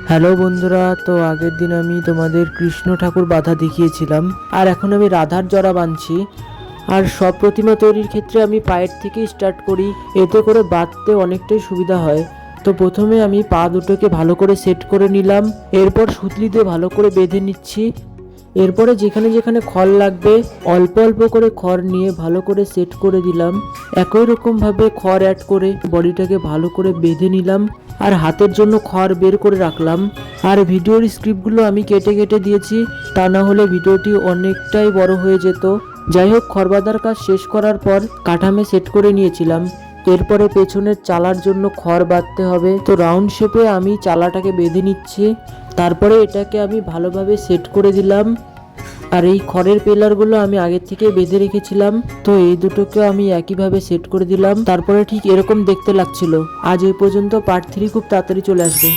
Hello বন্ধুরা, তো আগের দিন আমি তোমাদের কৃষ্ণ ঠাকুর বাঁধা দেখিয়েছিলাম, আর এখন আমি রাধার জড়া বাঁধছি। আর সব প্রতিমা তৈরির ক্ষেত্রে আমি পায়ের থেকেই স্টার্ট করি, এতে করে বাঁধতে অনেকটাই সুবিধা হয়। তো প্রথমে আমি পা দুটোকে ভালো করে সেট করে নিলাম, এরপর সুতলি দিয়ে ভালো করে বেঁধে নিচ্ছি। এরপরে যেখানে যেখানে খড় লাগবে অল্প অল্প করে খড় নিয়ে ভালো করে সেট করে দিলাম। একই রকমভাবে খড় অ্যাড করে বডিটাকে ভালো করে বেঁধে নিলাম, আর হাতের জন্য খড় বের করে রাখলাম। আর ভিডিওর স্ক্রিপ্টগুলো আমি কেটে কেটে দিয়েছি, তা না হলে ভিডিওটি অনেকটাই বড় হয়ে যেত। যাই হোক, খড় বাঁধার কাজ শেষ করার পর কাঠামে সেট করে নিয়েছিলাম। এরপরে পেছনের চালার জন্য খড় বাঁধতে হবে, তো রাউন্ড শেপে আমি চালাটাকে বেঁধে নিচ্ছি। তারপরে এটাকে আমি ভালোভাবে সেট করে দিলাম। আর এই খড়ের পিলারগুলো আমি আগের থেকে বেঁধে রেখেছিলাম, তো এই দুটোকে আমি একইভাবে সেট করে দিলাম। তারপরে ঠিক এরকম দেখতে লাগছিল। আজ এই পর্যন্ত, পার্ট 3 খুব তাড়াতাড়ি চলে আসবে।